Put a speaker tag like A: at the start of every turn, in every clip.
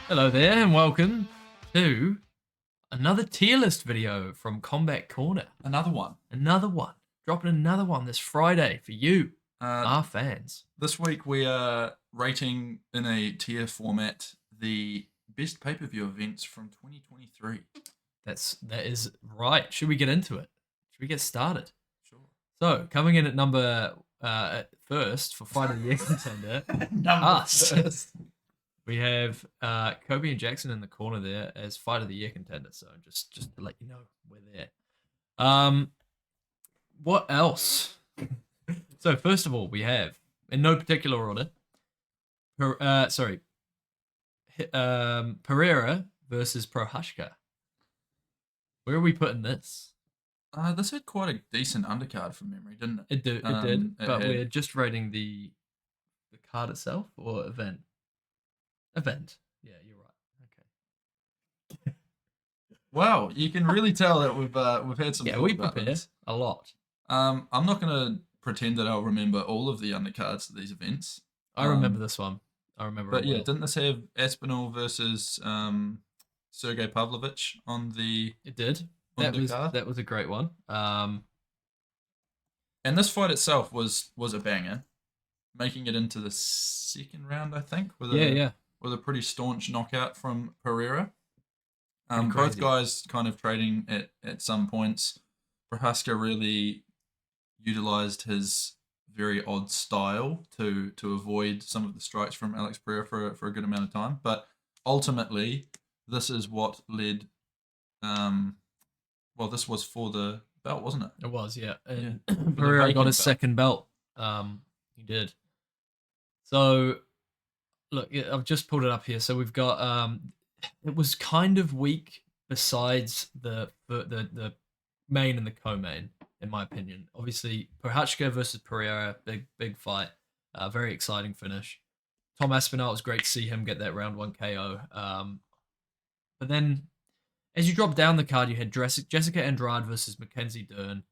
A: Hello there, and welcome to another tier list video from Combat Corner.
B: Another one.
A: Another one. Dropping another one this Friday for you,
B: Uh,
A: our fans.
B: this week we are rating in a tier format the best pay-per-view events from 2023.
A: That is right. Should we get into it? Should we get started?
B: Sure.
A: So, coming in at number at first for Fight of the Year contender,
B: Number
A: us.
B: first.
A: We have Kobe and Jackson in the corner there as Fight of the Year contender. So just to let you know, we're there. What else? So first of all, we have, in no particular order, Pereira versus Prohashka. Where are we putting this?
B: This had quite a decent undercard from memory, didn't it?
A: It did, but
B: had-
A: we're just rating the card itself or event. Event. Yeah, you're right. Okay.
B: Wow, you can really tell that we've had some.
A: Yeah,
B: thought
A: we
B: about
A: prepare
B: this.
A: a lot.
B: I'm not gonna pretend that I'll remember all of the undercards of these events.
A: I remember this one. I remember
B: But
A: it
B: yeah,
A: well.
B: didn't this have Aspinall versus Sergey Pavlovich on the
A: It did.
B: undercard?
A: That was a great one.
B: And this fight itself was a banger, making it into the second round, I think, with
A: Yeah.
B: with a pretty staunch knockout from Pereira.
A: Pretty
B: Both
A: crazy.
B: guys kind of trading at some points. Prohaska really utilized his very odd style to avoid some of the strikes from Alex Pereira for a good amount of time. But ultimately, this is what led. Well, this was for the belt, wasn't it?
A: It was, yeah. And
B: Yeah. For the
A: Pereira got
B: vacant
A: his
B: belt.
A: second belt. He did. So, look, I've just pulled it up here. So we've got it was kind of weak besides the main and the co-main, in my opinion. Obviously, Prohachka versus Pereira, big fight, very exciting finish. Tom Aspinall, it was great to see him get that round one KO. But then, as you drop down the card, you had Jessica Andrade versus Mackenzie Dern.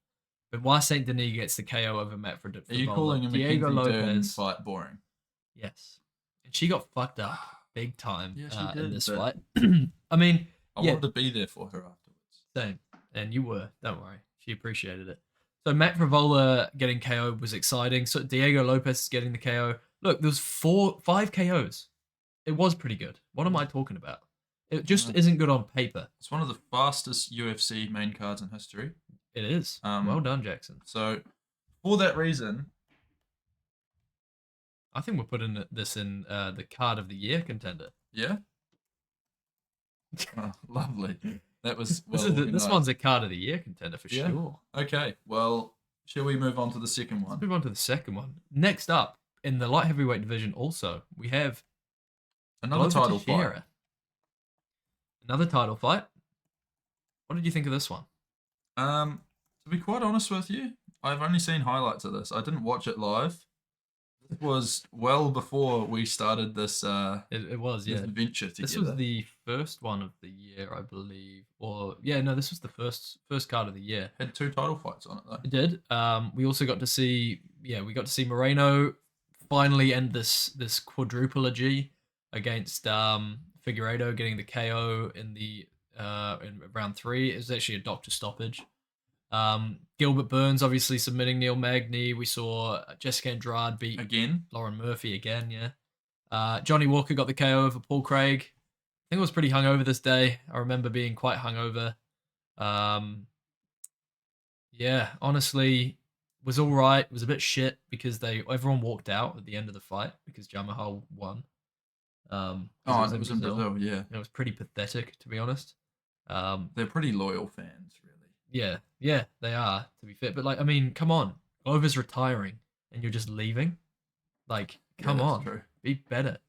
A: Benoit Saint Denis gets the KO over Matt for
B: Are you calling a
A: Diego
B: Mackenzie Dern
A: Lopez.
B: fight boring?
A: Yes. And she got fucked up big time
B: Yeah, she
A: in
B: did,
A: this
B: but-
A: fight. I mean,
B: I
A: yeah,
B: wanted to be there for her afterwards.
A: same. And you were. Don't worry. She appreciated it. So Matt Frivola getting KO was exciting. So Diego Lopez getting the KO. Look, there's 5 KOs. It was pretty good. What am I talking about? It just isn't good on paper.
B: It's one of the fastest UFC main cards in history.
A: It is.
B: Um,
A: Well done, Jackson.
B: So, for that reason,
A: I think we're putting this in the card of the year contender.
B: yeah. Oh, lovely. That was
A: This one's a card of the year contender for
B: Yeah.
A: sure.
B: Okay. Well, shall we move on to the second
A: Let's
B: one?
A: move on to the second one. Next up, in the light heavyweight division also, we have
B: Another
A: Glover
B: title fight.
A: Teixeira. Another title fight. What did you think of this one?
B: To be quite honest with you, I've only seen highlights of this. I didn't watch it live. It was well before we started this
A: It was,
B: this
A: yeah.
B: adventure together.
A: This was the first one of the year, I believe. Or yeah, no, this was the first card of the year.
B: Had 2 title fights on it though.
A: It did. We also got to see, we got to see Moreno finally end this quadruple against Figueiredo, getting the KO in the in round 3. It was actually a doctor stoppage. Gilbert Burns obviously submitting Neil Magny. We saw Jessica Andrade beat
B: Again.
A: Lauren Murphy again. Yeah. Johnny Walker got the KO over Paul Craig. I think I was pretty hungover this day. I remember being quite hungover. Yeah, honestly, was all right. It was a bit shit because everyone walked out at the end of the fight because Jamahal won. 'Cause
B: Oh, it was in Brazil, yeah.
A: It was pretty pathetic, to be honest.
B: They're pretty loyal fans, really.
A: Yeah, they are, to be fair. But like, I mean, come on, Glover's retiring and you're just leaving. Like, come
B: that's
A: on,
B: true.
A: be better.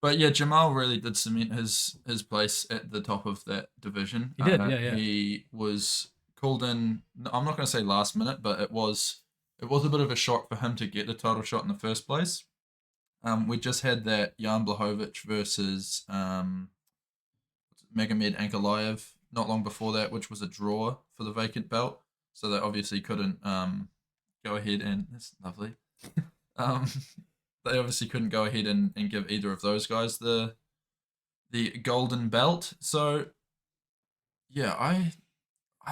B: But yeah, Jamal really did cement his place at the top of that division.
A: He did, yeah.
B: He was called in. I'm not going to say last minute, but it was a bit of a shock for him to get the title shot in the first place. We just had that Jan Blachowicz versus Magomed Ankalaev not long before that, which was a draw for the vacant belt. So they obviously couldn't go ahead and that's lovely. um, they obviously couldn't go ahead and give either of those guys the the golden belt. So yeah, I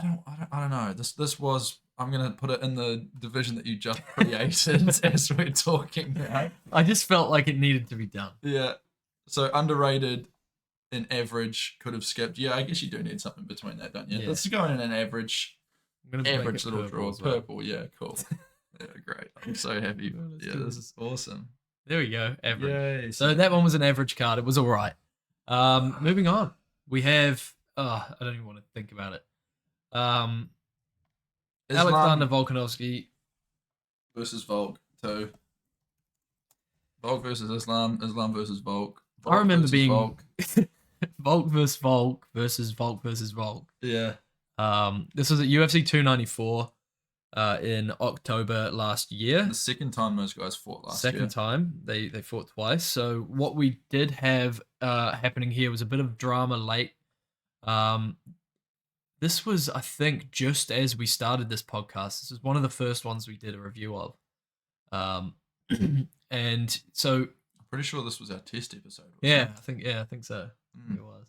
B: don't know. This was, I'm gonna put it in the division that you just created as we're talking now.
A: I just felt like it needed to be done.
B: Yeah. So underrated and average could have skipped. Yeah, I guess you do need something between that, don't you?
A: Yeah.
B: Let's go in an average
A: I'm gonna make
B: average
A: it
B: little
A: purple
B: draw.
A: as well.
B: Purple, yeah, cool. Yeah, great. I'm so happy.
A: Well, let's
B: Yeah,
A: do
B: this
A: this.
B: is awesome.
A: There we go. Average.
B: Yay.
A: So that one was an average card. It was all right. Moving on. We have. I don't even want to think about it. Alexander
B: Islam
A: Volkanovski.
B: versus Volk. So Volk versus Islam. Islam versus Volk.
A: I
B: Volk
A: remember
B: versus
A: being
B: Volk.
A: Volk versus Volk versus Volk versus Volk.
B: Yeah.
A: This was at UFC 294 in October last year.
B: The second time those guys fought last year.
A: Second time they fought twice. So what we did have happening here was a bit of drama late. This was, I think, just as we started this podcast. This was one of the first ones we did a review of. And so
B: I'm pretty sure this was our test episode.
A: yeah, I think so. I think it was.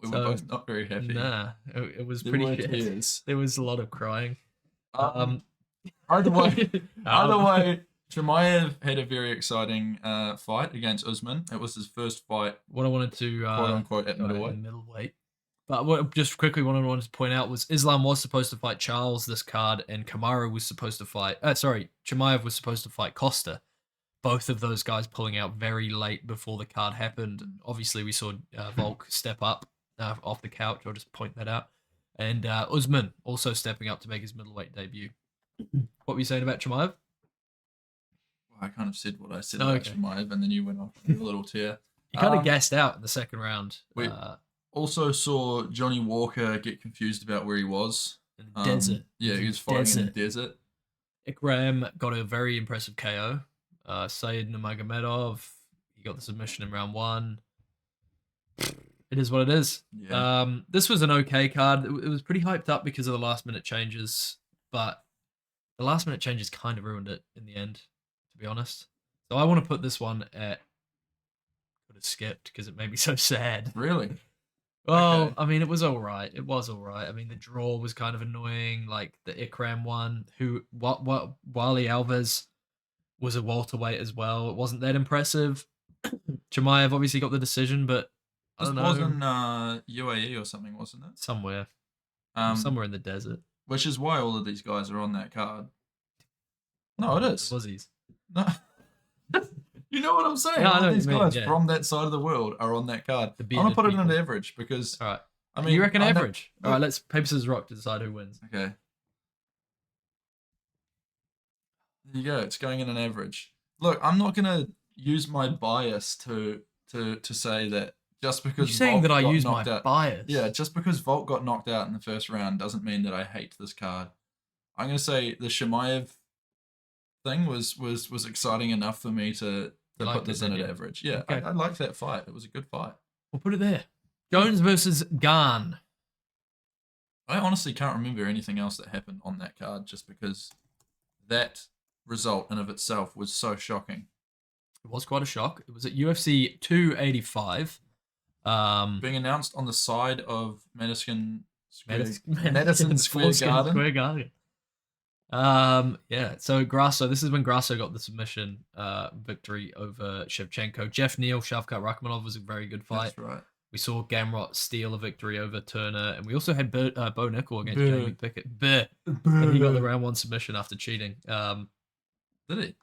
B: We were both not very happy.
A: Nah, it was
B: There
A: pretty
B: were
A: shit.
B: tears.
A: There was a lot of crying.
B: Either way, Chimaev had a very exciting fight against Usman. It was his first fight,
A: What I wanted to
B: quote unquote, at middleweight.
A: middleweight. But what just quickly what I wanted to point out was Islam was supposed to fight Charles this card, and Kamaru was supposed to fight. Chimaev was supposed to fight Costa. Both of those guys pulling out very late before the card happened. Obviously, we saw Volk step up off the couch. I'll just point that out. And Usman also stepping up to make his middleweight debut. What were you saying about Chimaev?
B: Well, I kind of said what I said
A: Oh,
B: about
A: okay.
B: Chimaev, and then you went off with a little tear.
A: He kind of gassed out in the second round.
B: We also saw Johnny Walker get confused about where he was.
A: In the desert.
B: Yeah, he was fighting in the desert.
A: Ikram got a very impressive KO. Said Nurmagomedov, he got the submission in round one. It is what it is.
B: Yeah.
A: This was an okay card. It was pretty hyped up because of the last minute changes, but the last minute changes kind of ruined it in the end, to be honest. So I want to put this one at could have skipped because it made me so sad.
B: Really?
A: Well,
B: Okay.
A: I mean, it was all right. It was all right. I memean, the draw was kind of annoying. Like the Ikram one, what Wally Alves was a welterweight as well. It wasn't that impressive. Chimaev obviously got the decision, but I
B: This
A: don't know.
B: was in UAE or something, wasn't it?
A: Somewhere in the desert.
B: Which is why all of these guys are on that card. No, it is.
A: Aussies.
B: No. You know what I'm saying?
A: No, I know
B: All
A: what
B: these
A: you mean,
B: guys
A: yeah.
B: from that side of the world are on that card.
A: The
B: I'm gonna
A: bearded
B: put it in
A: people.
B: average because
A: All right.
B: I mean,
A: You reckon
B: I know-
A: average? All right, let's paper scissors rock to decide who wins.
B: Okay. There you go. It's going in an average. Look, I'm not gonna use my bias to say that just because
A: You're saying
B: Volk
A: that I
B: got
A: use my
B: knocked out.
A: bias.
B: Yeah, just because Volk got knocked out in the first round doesn't mean that I hate this card. I'm gonna say the Chimaev thing was exciting enough for me to
A: You
B: put
A: liked
B: this
A: it,
B: in
A: didn't
B: at
A: you?
B: average. Yeah,
A: Okay.
B: I liked that fight. It was a good fight.
A: We'll put it there. Jones versus Garn.
B: I honestly can't remember anything else that happened on that card just because that result in of itself was so shocking.
A: It was quite a shock. It was at UFC 285.
B: Being announced on the side of Madison Square
A: Madison
B: Square Garden.
A: Square Garden. Yeah. So Grasso, this is when Grasso got the submission victory over Shevchenko. Jeff Neal, Shavkat Rakhmonov was a very good fight.
B: That's right.
A: We saw Gamrot steal a victory over Turner, and we also had Bo Nickel against
B: Buh.
A: Jamie Pickett. And he got the round one submission after cheating.
B: Did he?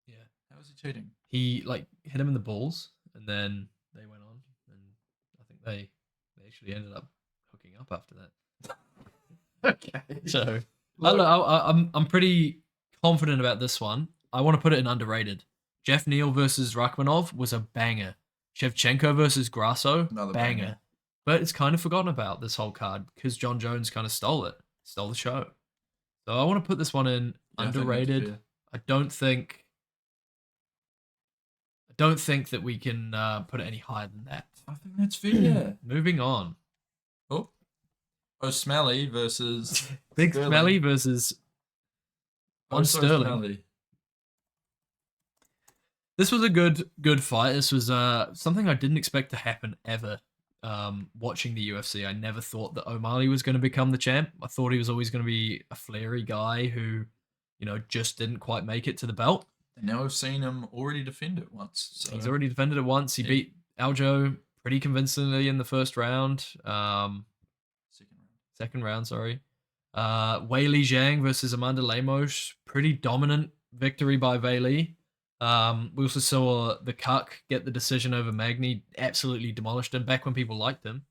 A: Yeah,
B: How was he cheating?
A: he like hit him in the balls, and then they went on, and I think they actually ended up hooking up after that.
B: Okay.
A: So
B: Look,
A: I'm pretty confident about this one. I want to put it in underrated. Jeff Neal versus Rakhmonov was a banger. Shevchenko versus Grasso,
B: Another
A: banger.
B: banger.
A: But it's kind of forgotten about this whole card because John Jones kind of stole the show. So I want to put this one in
B: yeah, I think that's
A: underrated.
B: fair.
A: I don't think that we can put it any higher than that.
B: I think that's fair.
A: Moving on.
B: Oh, O'Smalley versus
A: Big
B: Sterling.
A: Smelly versus
B: Oh,
A: on
B: so
A: Sterling.
B: O'Smalley.
A: This was a good fight. This was something I didn't expect to happen ever. Watching the UFC, I never thought that O'Malley was going to become the champ. I thought he was always going to be a flary guy who, just didn't quite make it to the belt.
B: And now we've seen him already defend it once. So
A: He's already defended it once. He beat Aljo pretty convincingly in the first round. Second round, sorry. Weili Zhang versus Amanda Lemos, pretty dominant victory by Weili. We also saw the Cuck get the decision over Magny, absolutely demolished him back when people liked him.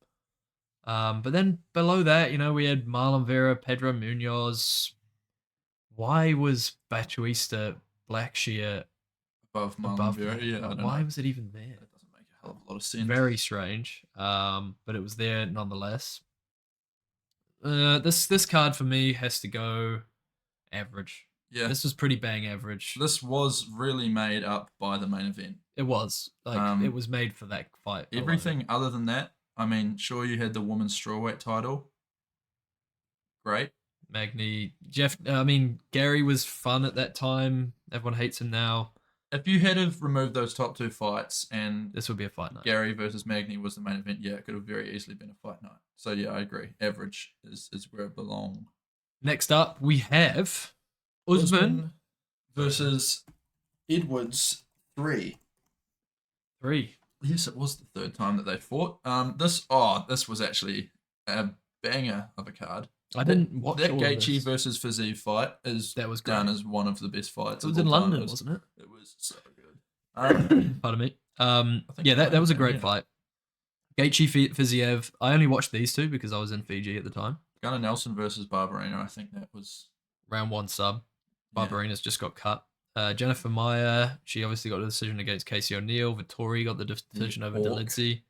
A: But then below that, we had Marlon Vera, Pedro Munoz. Why was Batuista Blackshear
B: above Marlon
A: above
B: Vera?
A: that?
B: Yeah, I don't
A: Why
B: know.
A: was it even there?
B: That doesn't make a hell of a lot of sense.
A: Very strange. But it was there nonetheless. This card for me has to go average.
B: Yeah.
A: This was pretty bang average.
B: This was really made up by the main event.
A: It was. It was made for that fight.
B: Everything other than that, I mean, sure, you had the women's strawweight title. Great.
A: Magny, Gary was fun at that time. Everyone hates him now.
B: If you had have removed those top two fights and
A: This would be a fight night.
B: Gary versus Magny was the main event, yeah, it could have very easily been a fight night. So yeah, I agree. Average is where it belongs.
A: Next up, we have Usman
B: versus Edwards 3. Yes, it was the third time that they fought. This was actually a banger of a card.
A: I didn't watch
B: that
A: all
B: Gaethje
A: of this.
B: versus Fiziev fight
A: That was
B: done
A: great.
B: as one of the best fights.
A: It was in London, wasn't it?
B: It was so good.
A: Pardon me.
B: think
A: That was a great
B: yeah.
A: fight. Gaethje Fiziev. I only watched these two because I was in Fiji at the time.
B: Gunnar Nelson versus Barberena. I think that was
A: Round 1 sub.
B: Yeah.
A: Barberena's just got cut. Jennifer Meyer, she obviously got the decision against Casey O'Neill. Vittori got the decision over
B: Orc.
A: Delidze.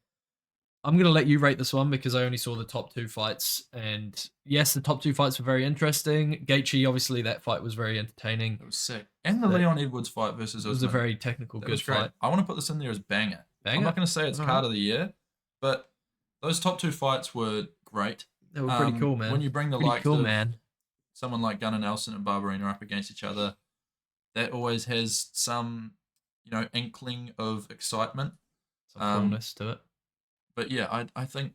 A: I'm going to let you rate this one because I only saw the top two fights. And yes, the top two fights were very interesting. Gaethje, obviously, that fight was very entertaining.
B: It was sick. And the
A: That-
B: Leon Edwards fight versus
A: It was a
B: Usman.
A: very technical,
B: That
A: good
B: was great.
A: fight.
B: I want to put this in there as banger. I'm
A: Banger?
B: not going to say it's
A: All
B: card
A: right.
B: of the year, but those top two fights were great.
A: They were pretty cool, man.
B: When you bring the
A: Pretty
B: likes
A: cool,
B: of
A: man.
B: someone like Gunnar Nelson and Barberena up against each other, that always has some, inkling of excitement.
A: Some coolness to it.
B: But yeah, I think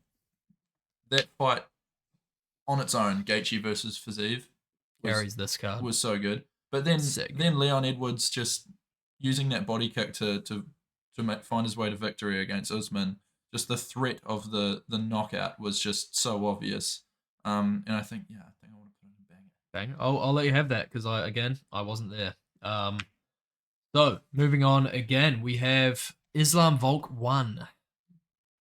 B: that fight on its own, Gaethje versus Fiziev,
A: Carries this card.
B: was so good. But then
A: Sick.
B: Leon Edwards just using that body kick to find his way to victory against Usman. Just the threat of the knockout was just so obvious. And I think I want to put it in banger.
A: Bang. I'll let you have that because I wasn't there. So moving on again, we have Islam Volk 1.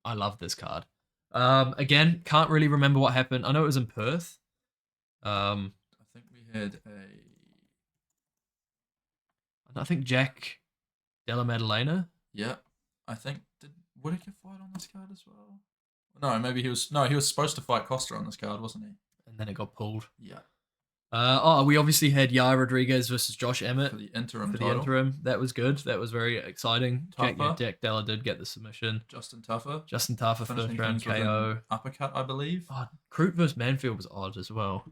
A: I love this card. Again, can't really remember what happened. I know it was in Perth.
B: I think we had
A: I think Jack Della Maddalena.
B: I think did Whitaker fight on this card as well? No, maybe he was supposed to fight Costa on this card, wasn't he?
A: And then it got pulled.
B: Yeah.
A: We obviously had Yair Rodriguez versus Josh Emmett
B: For the interim
A: for the
B: title.
A: interim. That was good. That was very exciting.
B: Tuffer.
A: Jack Della did get the submission.
B: Justin Tuffer.
A: Justin Taffer
B: Finishing
A: first round
B: things with an
A: KO.
B: uppercut, I believe.
A: Oh, Crute versus Manfield was odd as well.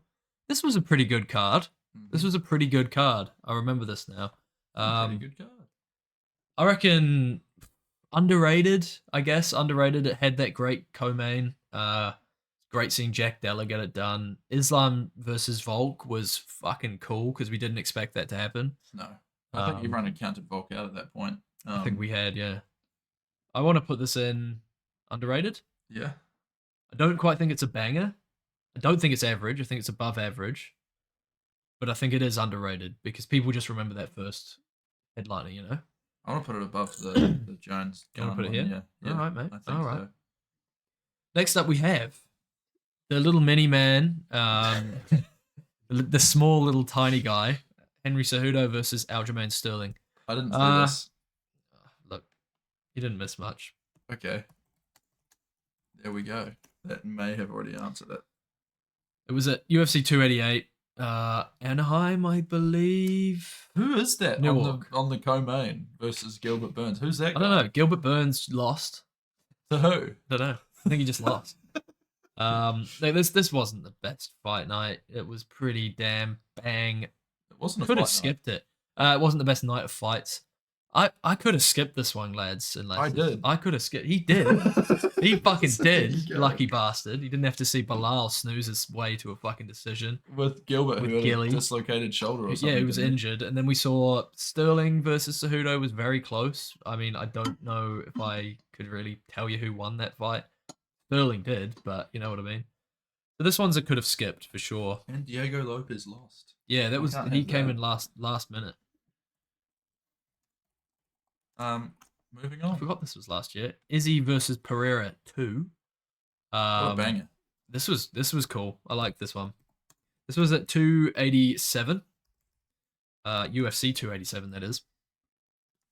A: This was a pretty good card. This was a pretty good card. I remember this now.
B: Pretty good card.
A: I reckon underrated, I guess. Underrated. It had that great co-main. Great seeing Jack Della get it done. Islam versus Volk was fucking cool because we didn't expect that to happen.
B: No. I think everyone had counted Volk out at that point.
A: I think we had, yeah. I want to put this in underrated.
B: Yeah.
A: I don't quite think it's a banger. I don't think it's average. I think it's above average. But I think it is underrated because people just remember that first headliner,
B: I want to put it above the Jones.
A: You wanna put it here?
B: Yeah.
A: All right, mate.
B: I think
A: All right.
B: so.
A: Next up, we have the little mini man, the small little tiny guy, Henry Cejudo versus Aljamain Sterling.
B: I didn't see this.
A: Look, you didn't miss much.
B: Okay. There we go. That may have already answered it.
A: It was at UFC 288, Anaheim, I believe.
B: Who is that
A: Newark.
B: on the co-main versus Gilbert Burns? Who's that
A: I
B: guy?
A: don't know. Gilbert Burns lost.
B: To who?
A: I don't know. I think he just lost. This wasn't the best fight night. It was pretty damn bang.
B: It wasn't a
A: Could
B: fight
A: have skipped it. It wasn't the best night of fights. I could have skipped this one, lads and
B: I
A: lasses.
B: did.
A: I could have skipped. He did. He fucking
B: So there
A: did.
B: you go.
A: Lucky bastard. He didn't have to see Bilal snooze his way to a fucking decision.
B: With Gilbert,
A: With
B: who had
A: Gilly.
B: a dislocated shoulder or something.
A: Yeah, he was
B: didn't
A: injured. And then we saw Sterling versus Cejudo was very close. I mean, I don't know if I could really tell you who won that fight. Sterling did, but you know what I mean. So this one's a could have skipped for sure.
B: And Diego Lopez lost.
A: Yeah, that
B: We
A: was
B: can't
A: he
B: have
A: came
B: that.
A: in last minute.
B: Moving
A: I
B: on.
A: forgot this was last year. Izzy versus Pereira 2.
B: What a banger.
A: This was cool. I like this one. This was at 287. UFC 287, that is.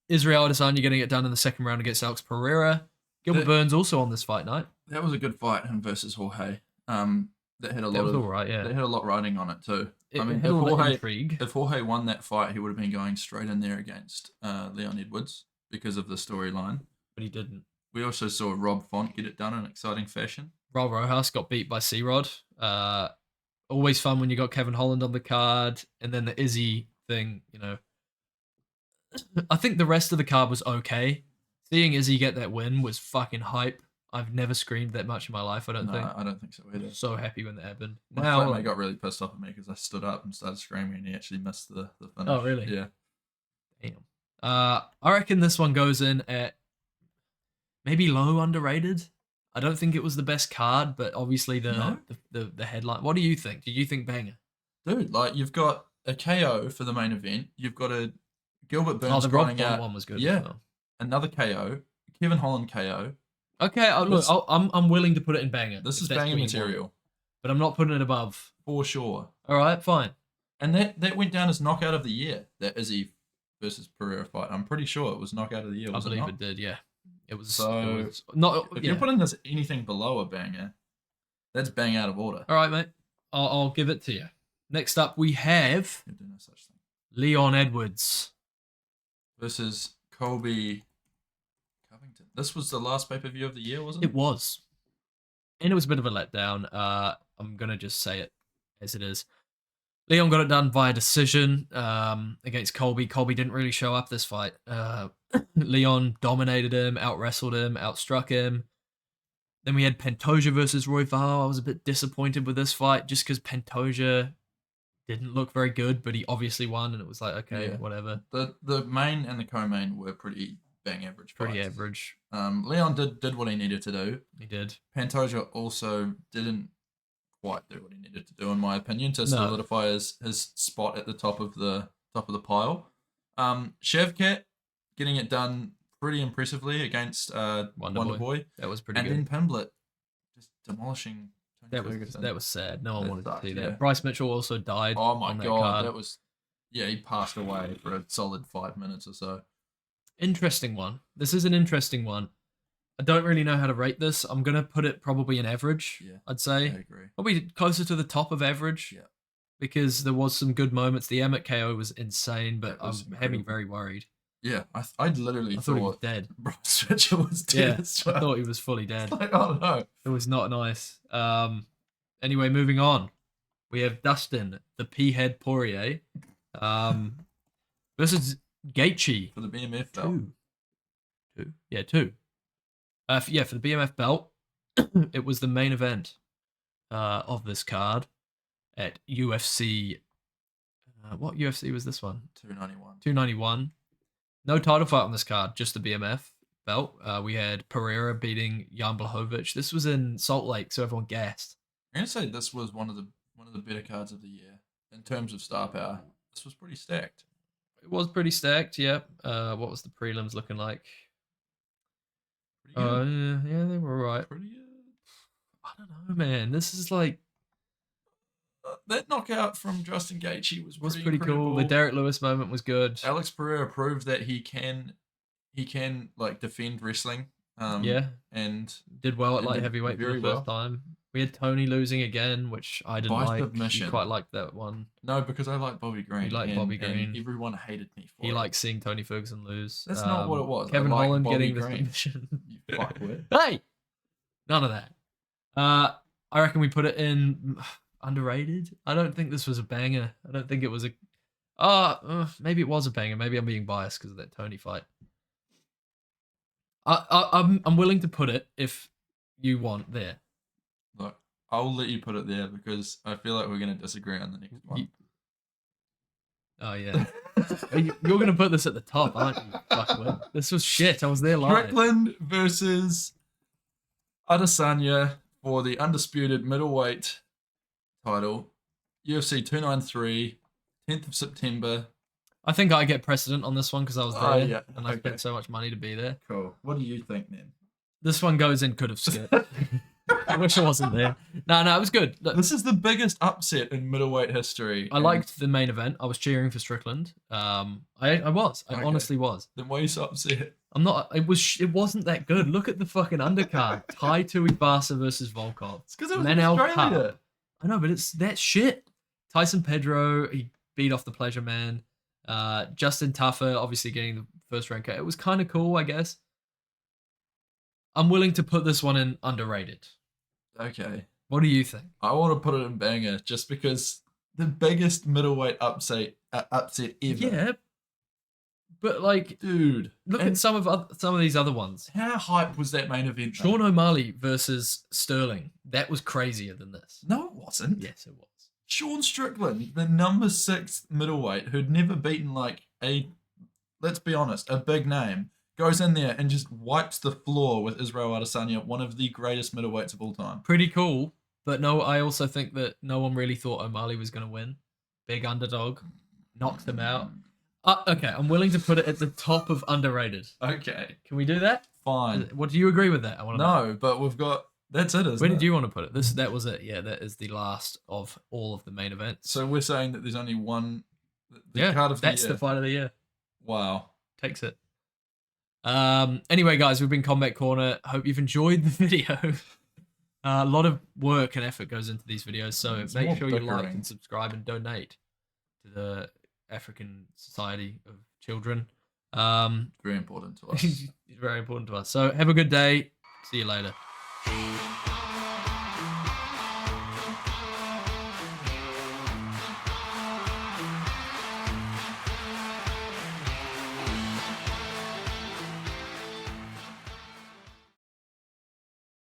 A: Israel Adesanya getting it done in the second round against Alex Pereira. Gilbert Burns also on this fight night.
B: That was a good fight, him versus Jorge. That had a lot
A: That was
B: of
A: all right, yeah.
B: They had a lot riding on it too.
A: It
B: I mean,
A: had a lot of intrigue.
B: if Jorge won that fight, he would have been going straight in there against Leon Edwards because of the storyline.
A: But he didn't.
B: We also saw Rob Font get it done in exciting fashion.
A: Raul Rojas got beat by C-Rod. Always fun when you got Kevin Holland on the card. And then the Izzy thing, you know. I think the rest of the card was okay. Seeing Izzy get that win was fucking hype. I've never screamed that much in my life, I don't think.
B: I don't think so either.
A: So happy when that happened.
B: My flatmate got really pissed off at me because I stood up and started screaming and he actually missed the finish.
A: Oh, really?
B: Yeah.
A: Damn. I reckon this one goes in at maybe low underrated. I don't think it was the best card, but obviously the headline. What do you think? Did you think banger?
B: Dude, like you've got a KO for the main event. You've got a Gilbert Burns
A: the Rob
B: grinding out.
A: one was good.
B: Yeah.
A: As well.
B: Another KO. Kevin Holland KO.
A: Okay, look, I'm willing to put it in banger.
B: This is banger material.
A: But I'm not putting it above.
B: For sure.
A: All right, fine.
B: And that went down as knockout of the year, that Izzy versus Pereira fight. I'm pretty sure it was knockout of the year.
A: I believe it did, yeah. It was,
B: so,
A: it was not.
B: If you're putting this anything below a banger, that's bang out of order.
A: All right, mate. I'll give it to you. Next up, we have
B: no such thing.
A: Leon Edwards
B: versus Colby Covington. This was the last pay-per-view of the year, wasn't it?
A: It was. And it was a bit of a letdown. I'm going to just say it as it is. Leon got it done via decision against Colby. Colby didn't really show up this fight. Leon dominated him, out-wrestled him, outstruck him. Then we had Pantoja versus Royval. I was a bit disappointed with this fight just because Pantoja didn't look very good, but he obviously won, and it was like, okay, whatever.
B: The main and the co-main were pretty bang average fights.
A: Pretty average.
B: Leon did what he needed to do.
A: He did.
B: Pantoja also didn't quite do what he needed to do, in my opinion, to solidify his spot at the top of the pile. Shavkat getting it done pretty impressively against Wonder Boy.
A: That was pretty good.
B: And then Pimblett just demolishing Tony Ferguson.
A: That was sad. No one wanted to see that.
B: Yeah.
A: Bryce Mitchell also died.
B: Oh my god,
A: that
B: was he passed away for a solid 5 minutes or so.
A: Interesting one. This is an interesting one. I don't really know how to rate this. I'm gonna put it probably an average.
B: Yeah,
A: I'd say.
B: I agree.
A: Probably closer to the top of average.
B: Yeah.
A: Because there was some good moments. The Emmett KO was insane, but had me very worried.
B: Yeah, I literally
A: thought he was dead.
B: Bryce Mitchell was dead.
A: Yeah, I thought he was fully dead.
B: Like, oh no,
A: it was not nice. Anyway, moving on. We have Dustin, the P-head Poirier, versus Gaethje
B: for the BMF belt.
A: Two. For the BMF belt, it was the main event of this card at UFC. What UFC was this one?
B: 291.
A: 291. No title fight on this card, just the BMF belt. We had Pereira beating Jan Blachowicz. This was in Salt Lake, so everyone gassed.
B: I'm gonna say this was one of the better cards of the year in terms of star power. This was pretty stacked.
A: It was pretty stacked, yeah. What was the prelims looking like? Yeah, they were right.
B: Pretty good.
A: I don't know, man. This is like
B: that knockout from Justin Gaethje was
A: pretty cool. The Derek Lewis moment was good.
B: Alex Pereira proved that he can like defend wrestling. And
A: did well at light heavyweight for the first time. We had Tony losing again, which I didn't like.
B: Submission.
A: You quite liked that one.
B: No, because I like Bobby Green.
A: You like Bobby Green.
B: And everyone hated me for it.
A: He liked seeing Tony Ferguson lose.
B: That's not what it was.
A: Kevin Holland getting the
B: Green.
A: submission.
B: You fuckwit.
A: Hey! None of that. I reckon we put it in underrated. I don't think this was a banger. I don't think it was a... Maybe it was a banger. Maybe I'm being biased because of that Tony fight. I'm willing to put it if you want there.
B: Look, I'll let you put it there because I feel like we're going to disagree on the next one.
A: Oh yeah, you're gonna put this at the top, aren't you? Fuckwit. This was shit. I was there live.
B: Strickland versus Adesanya for the undisputed middleweight title. UFC 293, 10th of September.
A: I think I get precedent on this one because I was there,
B: Oh, yeah.
A: and I spent so much money to be there.
B: Cool. What do you think, then?
A: This one goes in could have skipped. I wish I wasn't there. No, it was good. Look,
B: This is the biggest upset in middleweight history.
A: I liked the main event. I was cheering for Strickland. I was. I
B: Okay.
A: honestly was.
B: Then why are you so upset?
A: I'm not. It wasn't that good. Look at the fucking undercard. Tai Tuivasa versus Volkov.
B: It's because it was
A: Manel
B: Australia.
A: Cup. I know, but it's that shit. Tyson Pedro, he beat off the Pleasure Man. Justin Tuffer, obviously getting the first rank. It was kind of cool, I guess. I'm willing to put this one in underrated.
B: Okay.
A: What do you think?
B: I want to put it in banger just because the biggest middleweight upset ever.
A: Yeah, but like,
B: Dude.
A: look at some of these other ones.
B: How hype was that main event? though?
A: Sean O'Malley versus Sterling. That was crazier than this.
B: No, it wasn't.
A: Yes, it was.
B: Sean Strickland, the number 6 middleweight who'd never beaten like let's be honest, a big name, goes in there and just wipes the floor with Israel Adesanya, one of the greatest middleweights of all time.
A: Pretty cool. But no, I also think that no one really thought O'Malley was going to win. Big underdog. Knocked him out. Okay, I'm willing to put it at the top of underrated.
B: Okay,
A: Can we do that?
B: fine.
A: What do you agree with that? I want to know.
B: No, but we've got that's it.
A: Where did you want to put it? That was it. Yeah, that is the last of all of the main events.
B: So we're saying that there's only one. The card of
A: that's
B: the year.
A: the fight of the year.
B: Wow.
A: Takes it. Anyway, guys, we've been Combat Corner. Hope you've enjoyed the video. A lot of work and effort goes into these videos, so
B: It's
A: make
B: more
A: sure you like
B: bickering.
A: and subscribe and donate to the African Society of Children.
B: Very important to us.
A: It's very important to us. So have a good day. See you later.